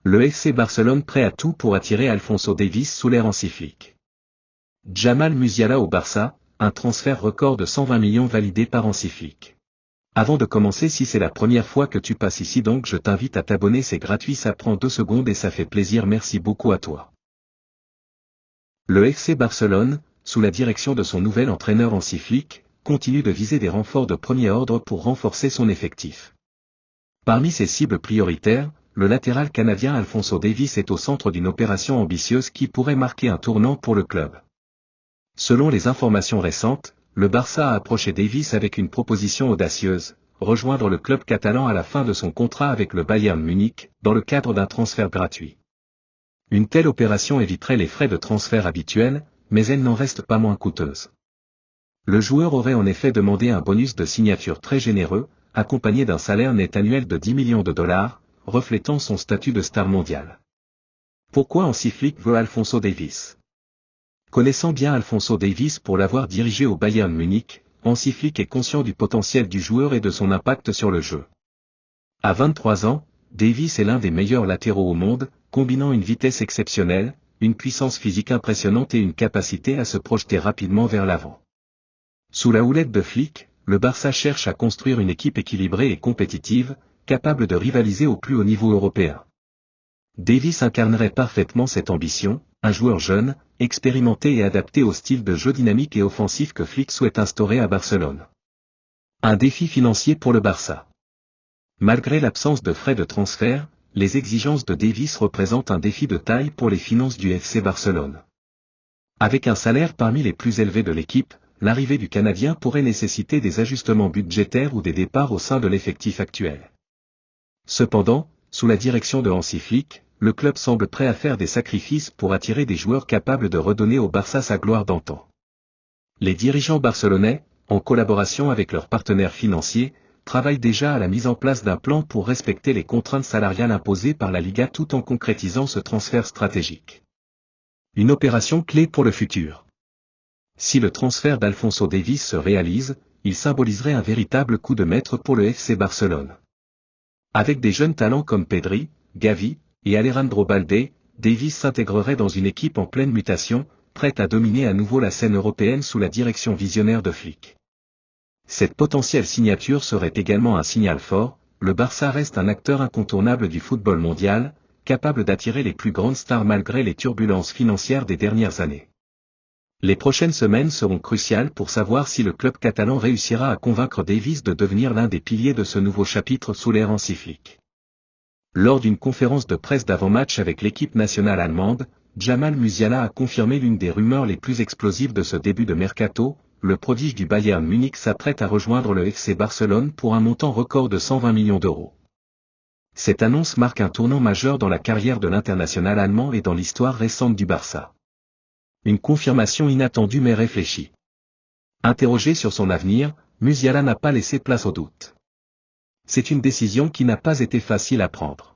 Le FC Barcelone prêt à tout pour attirer Alphonso Davies sous l'ère Hansi Flick. Jamal Musiala au Barça, un transfert record de 120 millions validé par Hansi Flick. Avant de commencer, si c'est la première fois que tu passes ici, donc je t'invite à t'abonner, c'est gratuit, ça prend 2 secondes et ça fait plaisir, merci beaucoup à toi. Le FC Barcelone, sous la direction de son nouvel entraîneur Hansi Flick, continue de viser des renforts de premier ordre pour renforcer son effectif. Parmi ses cibles prioritaires, le latéral canadien Alphonso Davies est au centre d'une opération ambitieuse qui pourrait marquer un tournant pour le club. Selon les informations récentes, le Barça a approché Davies avec une proposition audacieuse, rejoindre le club catalan à la fin de son contrat avec le Bayern Munich, dans le cadre d'un transfert gratuit. Une telle opération éviterait les frais de transfert habituels, mais elle n'en reste pas moins coûteuse. Le joueur aurait en effet demandé un bonus de signature très généreux, accompagné d'un salaire net annuel de 10 millions de dollars, reflétant son statut de star mondial. Pourquoi Hansi Flick veut Alphonso Davies? Connaissant bien Alphonso Davies pour l'avoir dirigé au Bayern Munich, Hansi Flick est conscient du potentiel du joueur et de son impact sur le jeu. À 23 ans, Davies est l'un des meilleurs latéraux au monde, combinant une vitesse exceptionnelle, une puissance physique impressionnante et une capacité à se projeter rapidement vers l'avant. Sous la houlette de Flick, le Barça cherche à construire une équipe équilibrée et compétitive, capable de rivaliser au plus haut niveau européen. Davies incarnerait parfaitement cette ambition, un joueur jeune, expérimenté et adapté au style de jeu dynamique et offensif que Flick souhaite instaurer à Barcelone. Un défi financier pour le Barça. Malgré l'absence de frais de transfert, les exigences de Davies représentent un défi de taille pour les finances du FC Barcelone. Avec un salaire parmi les plus élevés de l'équipe, l'arrivée du Canadien pourrait nécessiter des ajustements budgétaires ou des départs au sein de l'effectif actuel. Cependant, sous la direction de Hansi Flick, le club semble prêt à faire des sacrifices pour attirer des joueurs capables de redonner au Barça sa gloire d'antan. Les dirigeants barcelonais, en collaboration avec leurs partenaires financiers, travaillent déjà à la mise en place d'un plan pour respecter les contraintes salariales imposées par la Liga tout en concrétisant ce transfert stratégique. Une opération clé pour le futur. Si le transfert d'Alphonso Davies se réalise, il symboliserait un véritable coup de maître pour le FC Barcelone. Avec des jeunes talents comme Pedri, Gavi et Alejandro Balde, Davies s'intégrerait dans une équipe en pleine mutation, prête à dominer à nouveau la scène européenne sous la direction visionnaire de Flick. Cette potentielle signature serait également un signal fort, le Barça reste un acteur incontournable du football mondial, capable d'attirer les plus grandes stars malgré les turbulences financières des dernières années. Les prochaines semaines seront cruciales pour savoir si le club catalan réussira à convaincre Davies de devenir l'un des piliers de ce nouveau chapitre sous l'ère Hansi Flick. Lors d'une conférence de presse d'avant-match avec l'équipe nationale allemande, Jamal Musiala a confirmé l'une des rumeurs les plus explosives de ce début de mercato, le prodige du Bayern Munich s'apprête à rejoindre le FC Barcelone pour un montant record de 120 millions d'euros. Cette annonce marque un tournant majeur dans la carrière de l'international allemand et dans l'histoire récente du Barça. Une confirmation inattendue mais réfléchie. Interrogé sur son avenir, Musiala n'a pas laissé place au doute. C'est une décision qui n'a pas été facile à prendre.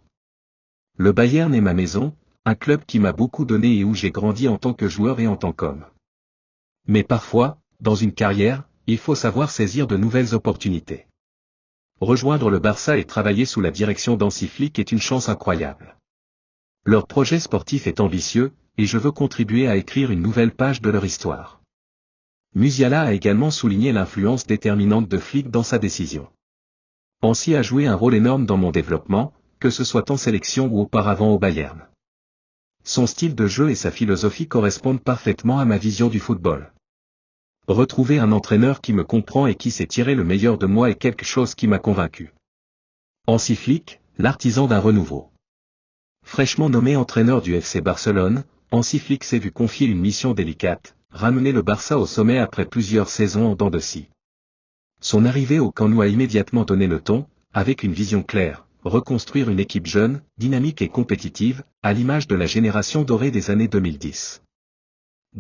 Le Bayern est ma maison, un club qui m'a beaucoup donné et où j'ai grandi en tant que joueur et en tant qu'homme. Mais parfois, dans une carrière, il faut savoir saisir de nouvelles opportunités. Rejoindre le Barça et travailler sous la direction d'Hansi Flick est une chance incroyable. Leur projet sportif est ambitieux, et je veux contribuer à écrire une nouvelle page de leur histoire. Musiala a également souligné l'influence déterminante de Flick dans sa décision. Hansi a joué un rôle énorme dans mon développement, que ce soit en sélection ou auparavant au Bayern. Son style de jeu et sa philosophie correspondent parfaitement à ma vision du football. Retrouver un entraîneur qui me comprend et qui sait tirer le meilleur de moi est quelque chose qui m'a convaincu. Hansi Flick, l'artisan d'un renouveau. Fraîchement nommé entraîneur du FC Barcelone, Hansi Flick s'est vu confier une mission délicate, ramener le Barça au sommet après plusieurs saisons en dents de scie. Son arrivée au Camp Nou a immédiatement donné le ton, avec une vision claire, reconstruire une équipe jeune, dynamique et compétitive, à l'image de la génération dorée des années 2010.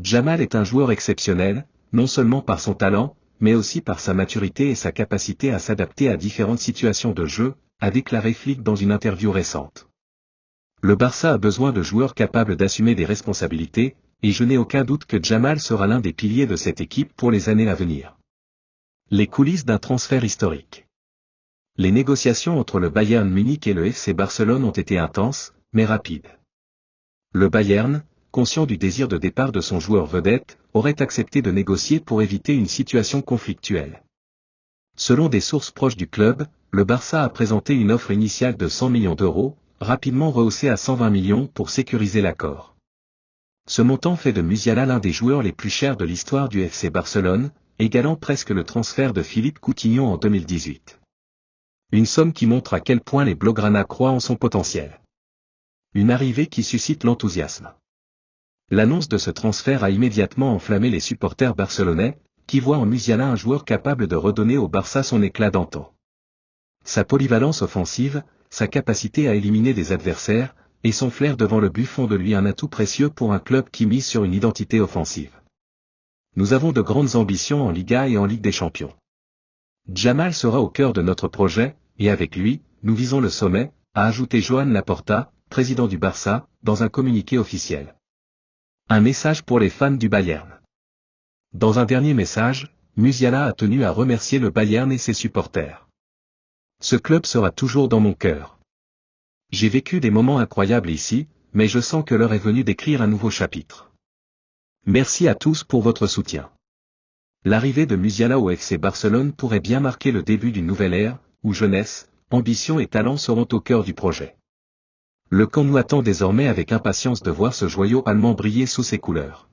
Jamal est un joueur exceptionnel, non seulement par son talent, mais aussi par sa maturité et sa capacité à s'adapter à différentes situations de jeu, a déclaré Flick dans une interview récente. Le Barça a besoin de joueurs capables d'assumer des responsabilités, et je n'ai aucun doute que Jamal sera l'un des piliers de cette équipe pour les années à venir. Les coulisses d'un transfert historique. Les négociations entre le Bayern Munich et le FC Barcelone ont été intenses, mais rapide. Le Bayern, conscient du désir de départ de son joueur vedette, aurait accepté de négocier pour éviter une situation conflictuelle. Selon des sources proches du club, le Barça a présenté une offre initiale de 100 millions d'euros, rapidement rehaussée à 120 millions pour sécuriser l'accord. Ce montant fait de Musiala l'un des joueurs les plus chers de l'histoire du FC Barcelone, égalant presque le transfert de Philippe Coutinho en 2018. Une somme qui montre à quel point les Blaugrana croient en son potentiel. Une arrivée qui suscite l'enthousiasme. L'annonce de ce transfert a immédiatement enflammé les supporters barcelonais, qui voient en Musiala un joueur capable de redonner au Barça son éclat d'antan. Sa polyvalence offensive, sa capacité à éliminer des adversaires, et son flair devant le but font de lui un atout précieux pour un club qui mise sur une identité offensive. Nous avons de grandes ambitions en Liga et en Ligue des Champions. Jamal sera au cœur de notre projet, et avec lui, nous visons le sommet, a ajouté Joan Laporta, président du Barça, dans un communiqué officiel. Un message pour les fans du Bayern. Dans un dernier message, Musiala a tenu à remercier le Bayern et ses supporters. Ce club sera toujours dans mon cœur. J'ai vécu des moments incroyables ici, mais je sens que l'heure est venue d'écrire un nouveau chapitre. Merci à tous pour votre soutien. L'arrivée de Musiala au FC Barcelone pourrait bien marquer le début d'une nouvelle ère, où jeunesse, ambition et talent seront au cœur du projet. Le camp nous attend désormais avec impatience de voir ce joyau allemand briller sous ses couleurs.